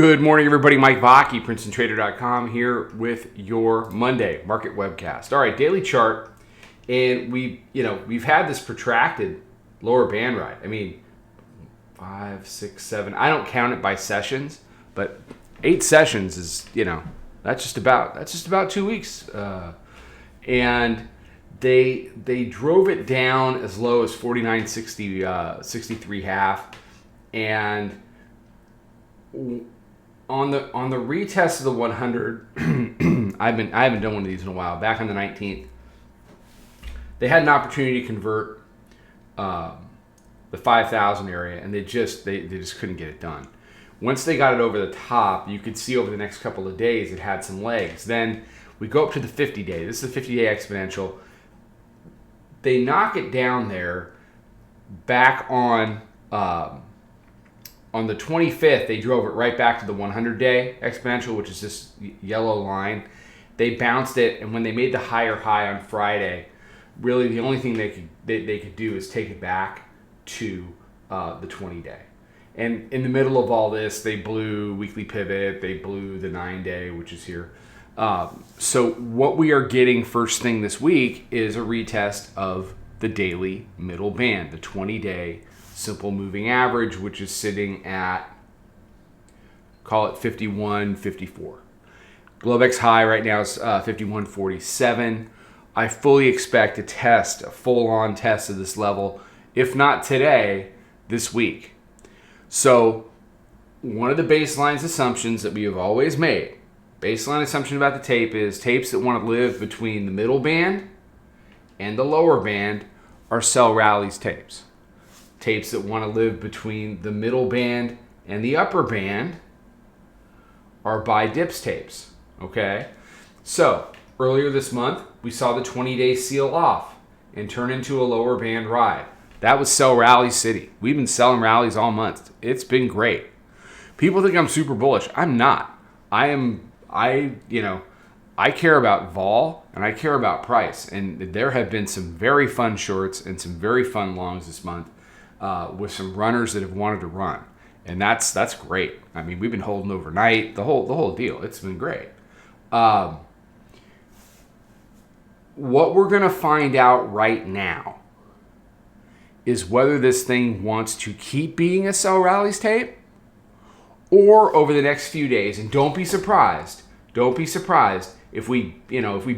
Good morning, everybody. Mike Vacchi, Princetontrader.com here with your Monday market webcast. All right, daily chart, and we've had this protracted lower band ride. I mean, 5, 6, 7. I don't count it by sessions, but 8 sessions is that's just about 2 weeks, and they drove it down as low as 49.60, 63 half, and on the retest of the 100, I haven't done one of these in a while. Back on the 19th, they had an opportunity to convert the 5,000 area, and they just couldn't get it done. Once they got it over the top, you could see over the next couple of days it had some legs. Then we go up to the 50-day. This is the 50-day exponential. They knock it down there. Back on the 25th, they drove it right back to the 100-day exponential, which is this yellow line. They bounced it, and when they made the higher high on Friday, really the only thing they could do is take it back to the 20-day. And in the middle of all this, they blew weekly pivot. They blew the 9-day, which is here. So what we are getting first thing this week is a retest of the daily middle band, the 20-day simple moving average, which is sitting at, call it 51.54. Globex high right now is 51.47. I fully expect to test a full-on test of this level, if not today, this week. So one of the baseline assumptions that we have always made, baseline assumption about the tape is tapes that want to live between the middle band and the lower band are sell rallies tapes. Tapes that want to live between the middle band and the upper band are buy dips tapes, okay? So earlier this month, we saw the 20-day seal off and turn into a lower band ride. That was sell rally city. We've been selling rallies all month. It's been great. People think I'm super bullish. I'm not. I care about vol and I care about price. And there have been some very fun shorts and some very fun longs this month with some runners that have wanted to run. And that's great. I mean, we've been holding overnight, the whole deal. It's been great. What we're going to find out right now is whether this thing wants to keep being a sell rallies tape or over the next few days. And don't be surprised if we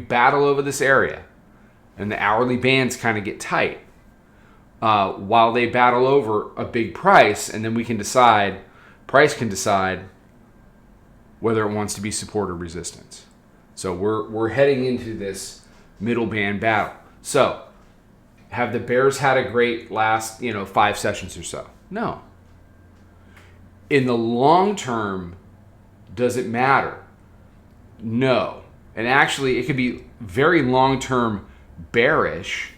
battle over this area and the hourly bands kind of get tight while they battle over a big price, and then price can decide whether it wants to be support or resistance. So we're heading into this middle band battle. So have the bears had a great last 5 sessions or so? No. In the long term, does it matter? No. And actually, it could be very long-term bearish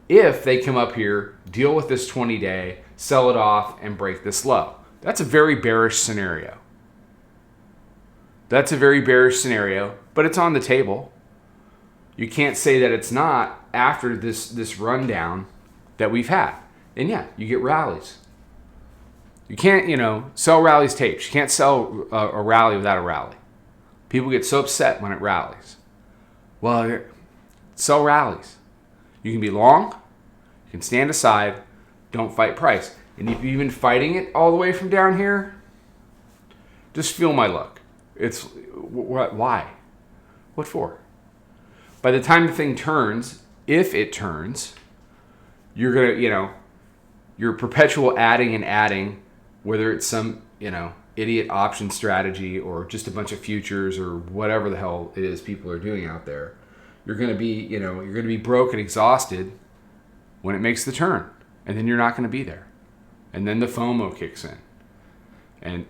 if they come up here, deal with this 20-day, sell it off, and break this low. That's a very bearish scenario. But it's on the table. You can't say that it's not after this rundown that we've had. And yeah, you get rallies. You can't, sell rallies tapes. You can't sell a rally without a rally. People get so upset when it rallies. Well, sell rallies. You can be long. You can stand aside. Don't fight price. And if you've been fighting it all the way from down here, just feel my luck. It's why? What for? By the time the thing turns, if it turns, you're gonna, your perpetual adding, whether it's some, idiot option strategy or just a bunch of futures or whatever the hell it is people are doing out there, you're gonna be broke and exhausted when it makes the turn, and then you're not gonna be there, and then the FOMO kicks in, and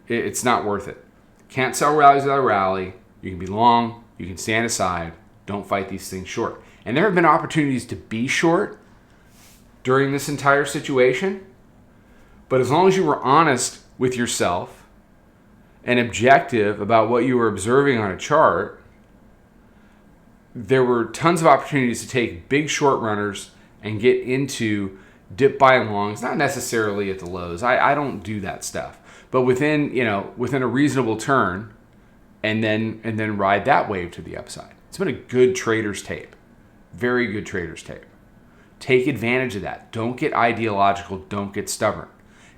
it's not worth it. Can't sell rallies without a rally. You can be long. You can stand aside. Don't fight these things short. And there have been opportunities to be short during this entire situation. But as long as you were honest with yourself and objective about what you were observing on a chart, there were tons of opportunities to take big short runners and get into dip buy longs, not necessarily at the lows. I don't do that stuff. but within a reasonable turn, and then ride that wave to the upside. It's been a good trader's tape, very good trader's tape. Take advantage of that. Don't get ideological. Don't get stubborn.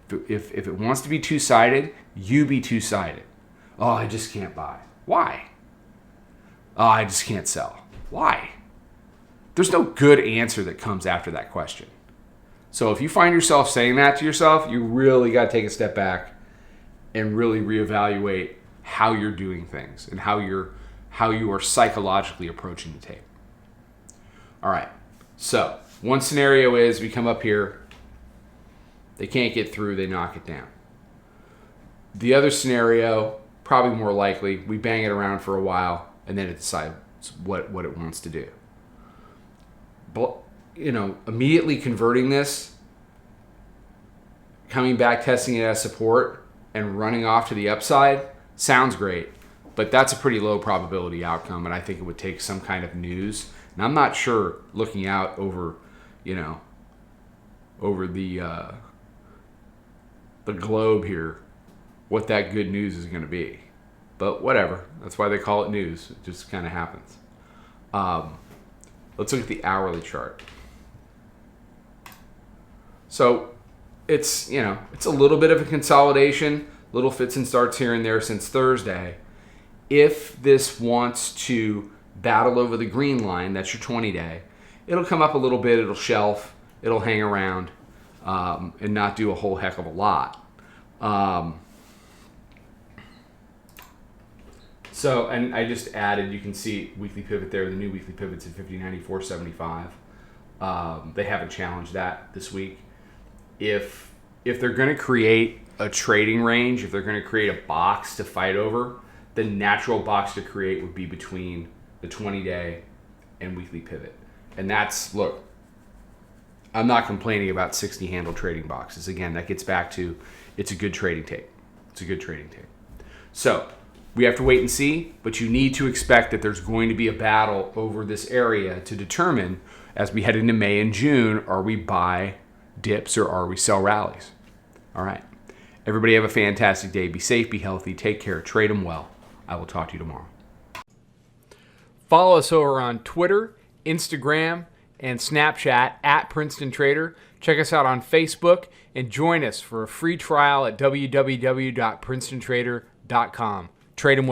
If it wants to be two-sided, you be two-sided. Oh, I just can't buy. Why? Oh, I just can't sell. Why? There's no good answer that comes after that question. So if you find yourself saying that to yourself, you really got to take a step back and really reevaluate how you're doing things and how you are psychologically approaching the tape. All right. So one scenario is we come up here, they can't get through, they knock it down. The other scenario, probably more likely, we bang it around for a while and then it decides what it wants to do. But, immediately converting this, coming back, testing it as support, and running off to the upside sounds great, but that's a pretty low probability outcome, and I think it would take some kind of news. And I'm not sure, looking out over, over the globe here, what that good news is going to be. But whatever. That's why they call it news. It just kind of happens. Let's look at the hourly chart. So it's a little bit of a consolidation, little fits and starts here and there since Thursday. If this wants to battle over the green line, that's your 20-day, it'll come up a little bit, it'll shelf, it'll hang around, and not do a whole heck of a lot. So, and I just added, you can see weekly pivot there, the new weekly pivot's at 50.94.75. They haven't challenged that this week. If they're going to create a trading range, if they're going to create a box to fight over, the natural box to create would be between the 20-day and weekly pivot. And that's, look, I'm not complaining about 60 handle trading boxes. Again, that gets back to it's a good trading tape. It's a good trading tape. So we have to wait and see, but you need to expect that there's going to be a battle over this area to determine, as we head into May and June, are we buy dips or are we sell rallies? All right. Everybody have a fantastic day. Be safe, be healthy, take care, trade them well. I will talk to you tomorrow. Follow us over on Twitter, Instagram, and Snapchat at Princetontrader. Check us out on Facebook and join us for a free trial at www.princetontrader.com. Trade them well.